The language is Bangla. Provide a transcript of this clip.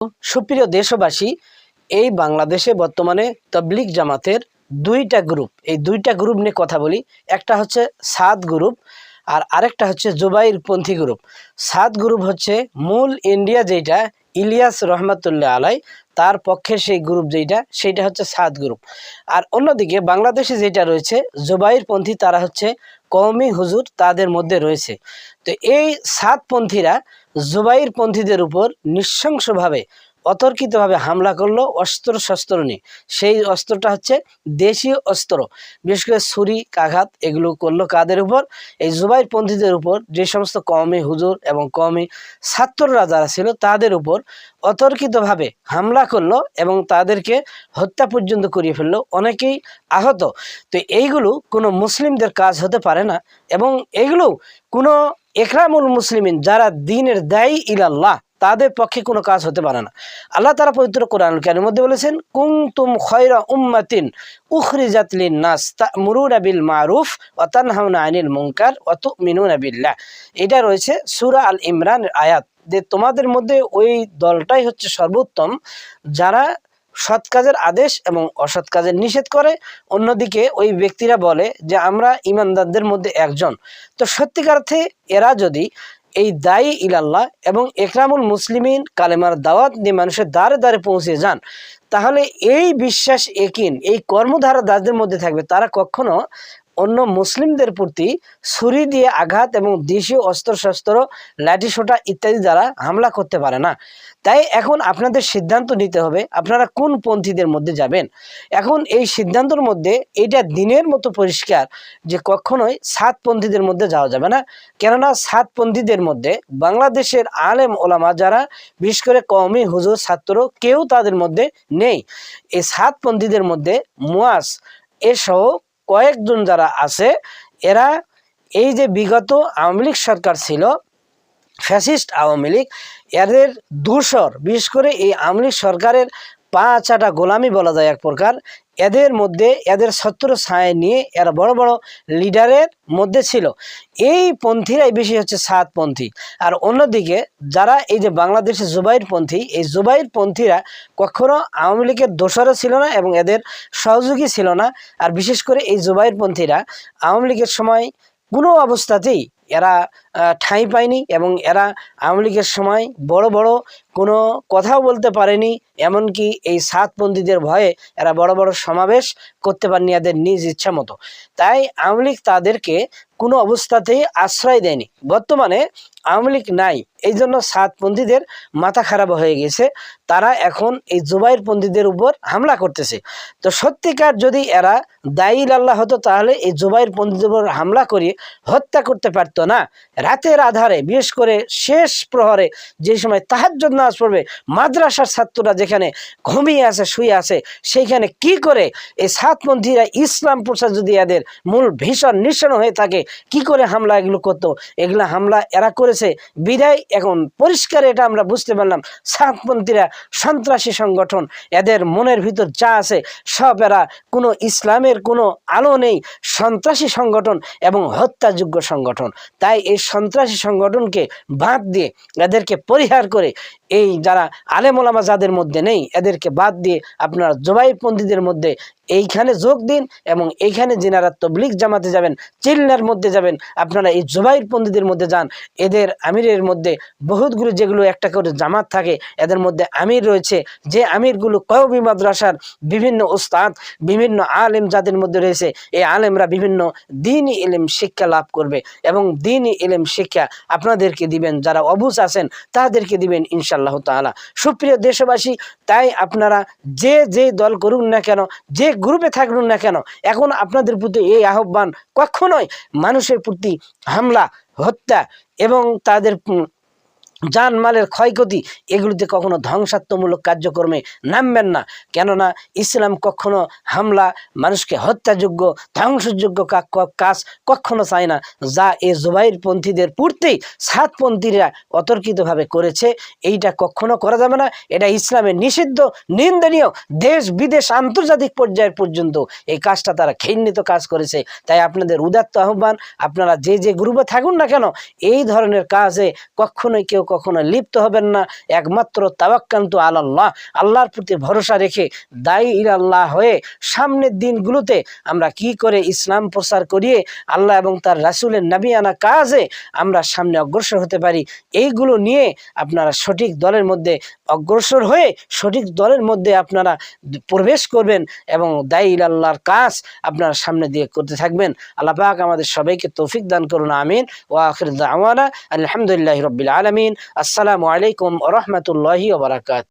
সুপ্রিয় দেশবাসী, এই বাংলাদেশে বর্তমানে তবলিগ জামাতের দুইটা গ্রুপ, এই দুইটা গ্রুপ নিয়ে কথা বলি। একটা হচ্ছে সাদ গ্রুপ আর আরেকটা হচ্ছে জুবাইরপন্থী গ্রুপ। সাদ গ্রুপ হচ্ছে মূল ইন্ডিয়া যেটা ইলিয়াস রহমাতুল্লাহ আলাই তার পক্ষে সেই গ্রুপ যেটা সেইটা হচ্ছে সাদ গ্রুপ। আর অন্যদিকে বাংলাদেশে যেটা রয়েছে জুবাইরপন্থী, তারা হচ্ছে কওমি হুজুর, তাদের মধ্যে রয়েছে। তো এই সাদপন্থীরা জুবাইরপন্থীদের উপর নৃশংসভাবে অতর্কিতভাবে হামলা করলো অস্ত্র শস্ত্র নিয়ে। সেই অস্ত্রটা হচ্ছে দেশীয় অস্ত্র, বিশেষ করে ছুরি কাঘাত এগুলো করলো কাদের উপর? এই জুবাইরপন্থীদের উপর। যে সমস্ত কওমি হুজুর এবং কওমি ছাত্ররা যারা ছিল তাদের উপর অতর্কিতভাবে হামলা করলো এবং তাদেরকে হত্যা পর্যন্ত করিয়ে ফেললো, অনেকেই আহত। তো এইগুলো কোনো মুসলিমদের কাজ হতে পারে না, এবং এগুলো কোনো একরামুল মুসলিমিন যারা দ্বীনের দায়ী ইলাল্লাহ তাদের পক্ষে কোনো কাজ হতে পারে না। আল্লাহ তাআলা পবিত্র কোরআনুল কারীমের মধ্যে বলেছেন, কুনতুম খায়রা উম্মাতিন উখরিজাত লিন-নাস তা'মুরুনা বিল মারুফ ওয়া তানহাউনা আনিল মুনকার ওয়া তু'মিনুনা বিল্লাহ। এটা রয়েছে সূরা আল ইমরানের আয়াত, যে তোমাদের মধ্যে ওই দলটাই হচ্ছে সর্বোত্তম যারা সৎ কাজের আদেশ এবং অসৎ কাজের নিষেধ করে। অন্যদিকে ওই ব্যক্তিরা বলে যে আমরা ইমানদারদের মধ্যে একজন। তো সত্যিকার অর্থে এরা যদি এই দায়ী ইলাল্লাহ এবং একরামুল মুসলিমিন কালেমার দাওয়াত দিয়ে মানুষের দ্বারে দ্বারে পৌঁছে যান, তাহলে এই বিশ্বাস একিন এই কর্মধারা যাদের মধ্যে থাকবে, তারা কখনো অন্য মুসলিমদের প্রতি ছুরি দিয়ে আঘাত এবং দেশীয় অস্ত্রশস্ত্র লাঠিসোঁটা ইত্যাদি দ্বারা হামলা করতে পারে না। তাই এখন আপনাদের সিদ্ধান্ত নিতে হবে আপনারা কোন পন্থীদের মধ্যে যাবেন। এখন এই সিদ্ধান্তের মধ্যে এটা দিনের মতো পরিষ্কার যে কখনোই সাতপন্থীদের মধ্যে যাওয়া যাবে না। কেননা সাতপন্থীদের মধ্যে বাংলাদেশের আলেম ওলামা যারা বিশেষ করে কওমি হুজুর ছাত্র কেউ তাদের মধ্যে নেই। এই সাতপন্থীদের মধ্যে মুয়াজ এসহ কয়েকজন যারা আছে, এরা এই যে বিগত আওয়ামী লীগ সরকার ছিল, ফ্যাসিস্ট আওয়ামী লীগ, এদের দূষর, বিশেষ করে এই আওয়ামী লীগ সরকারের পা চাটা গোলামি বলা যায় এক প্রকার, এদের মধ্যে এদের ছত্র ছায়া নিয়ে এরা বড় বড় লিডারের মধ্যে ছিল। এই পন্থীরাই বেশি হচ্ছে সাতপন্থী। আর অন্যদিকে যারা এই যে বাংলাদেশের জুবাইরপন্থী, এই জুবাইরপন্থীরা কখনো আওয়ামী লীগের দোসরও ছিল না এবং এদের সহযোগী ছিল না। আর বিশেষ করে এই জুবাইরপন্থীরা আওয়ামী লীগের সময় কোনো অবস্থাতেই এরা ঠাঁই পায়নি এবং এরা আওয়ামী লীগের সময় বড় বড় কোনো কথাও বলতে পারেনি। এমনকি এই সাতপন্থীদের ভয়ে এরা বড় বড় সমাবেশ করতে পারেনি এদের নিজ ইচ্ছা মতো। তাই আওয়ামী লীগ তাদেরকে কোনো অবস্থাতেই আশ্রয় দেয়নি। বর্তমানে আওয়ামী লীগ নাই, এই জন্য সাতপন্থীদের মাথা খারাপ হয়ে গেছে, তারা এখন এই জুবাইরপন্থীদের উপর হামলা করতেছে। তো সত্যিকার যদি এরা দায়ী আল্লাহ হতো, তাহলে এই জুবাইরপন্থীদের উপর হামলা করিয়ে হত্যা করতে পারতো না। রাতের আধারে, বিশেষ করে শেষ প্রহরে যে সময় তাহাজ্জুদ নামাজ পড়বে, মাদ্রাসার ছাত্ররা যেখানে ঘুমিয়ে আছে শুয়ে আছে, সেইখানে কি করে এই সাতপন্থীরা ইসলাম প্রচার যদি এদের মূল ভীষণ নিঃসরণ হয়ে থাকে, কি করে হামলা এগুলো করতো? এগুলা হামলা এরা করেছে বিদায় এখন পরিষ্কার এটা আমরা বুঝতে পারলাম সাতপন্থীরা সন্ত্রাসী সংগঠন। এদের মনের ভিতর যা আছে সব এরা কোনো ইসলামের কোনো আলো নেই, সন্ত্রাসী সংগঠন এবং হত্যাযোগ্য সংগঠন। তাই এই সন্ত্রাসী সংগঠনকে বাদ দিয়ে এদেরকে পরিহার করে এই যারা আলেম ওলামা যাদের মধ্যে নেই এদেরকে বাদ দিয়ে আপনারা জুবাইরপন্থীদের মধ্যে এইখানে যোগ দিন, এবং এইখানে যেনারা তবলিগ জামাতে যাবেন, চিল্লার মধ্যে যাবেন, আপনারা এই জুবাইরপন্থীদের মধ্যে যান। এদের আমিরের মধ্যে বহুতগুলো যেগুলো একটা করে জামাত থাকে, এদের মধ্যে আমির রয়েছে, যে আমিরগুলো কওমি মাদ্রাসার বিভিন্ন উস্তাদ বিভিন্ন আলেম যাদের মধ্যে রয়েছে, এই আলেমরা বিভিন্ন দ্বীনি ইলম শিক্ষা লাভ করবে এবং দ্বীনি ইলম শিক্ষা আপনাদেরকে দিবেন, যারা অবুঝ আছেন তাদেরকে দিবেন ইনশাআল্লাহ তাআলা। সুপ্রিয় দেশবাসী, তাই আপনারা যে যে দল করুন না কেন, যে গ্রুপে থাকুন না কেন, এখন আপনাদের প্রতি এই আহ্বান, কখনোই মানুষের প্রতি হামলা হত্যা এবং তাদের জানমালের ক্ষয়ক্ষতি এগুলিতে কখনো ধ্বংসাত্মমূলক কার্যক্রমে নামবেন না। কেননা ইসলাম কখনো হামলা, মানুষকে হত্যাযোগ্য ধ্বংসযোগ্য কাজ কখনো চায় না, যা এই জুবাইরপন্থীদের পূর্তেই সাতপন্থীরা অতর্কিতভাবে করেছে। এইটা কখনো করা যাবে না, এটা ইসলামের নিষিদ্ধ, নিন্দনীয়। দেশ বিদেশ আন্তর্জাতিক পর্যায়ের পর্যন্ত এই কাজটা তারা ঘৃণিত কাজ করেছে। তাই আপনাদের উদাত্ত আহ্বান, আপনারা যে যে গ্রুপে থাকুন না কেন, এই ধরনের কাজে কখনোই কেউ কখনো লিপ্ত হবেন না। একমাত্র তাওয়াক্কালতু আলাল্লাহ, আল্লাহর প্রতি ভরসা রেখে দায়ী ইলাল্লাহ হয়ে সামনের দিনগুলোতে আমরা কি করে ইসলাম প্রচার করিয়ে আল্লাহ এবং তার রাসূলের নবিয়ানা কাজে আমরা সামনে অগ্রসর হতে পারি, এইগুলো নিয়ে আপনারা সঠিক দলের মধ্যে অগ্রসর হয়ে সঠিক দলের মধ্যে আপনারা প্রবেশ করবেন এবং দায়ী ইলাল্লাহর কাজ আপনারা সামনে দিয়ে করতে থাকবেন। আল্লাহ পাক আমাদের সবাইকে তৌফিক দান করুন, আমিন। ওয়া আখির দাওয়ানা আলহামদুলিল্লাহি রাব্বিল আলামিন। আসসালামু আলাইকুম ওয়া রাহমাতুল্লাহি ওয়া বারাকাতুহু।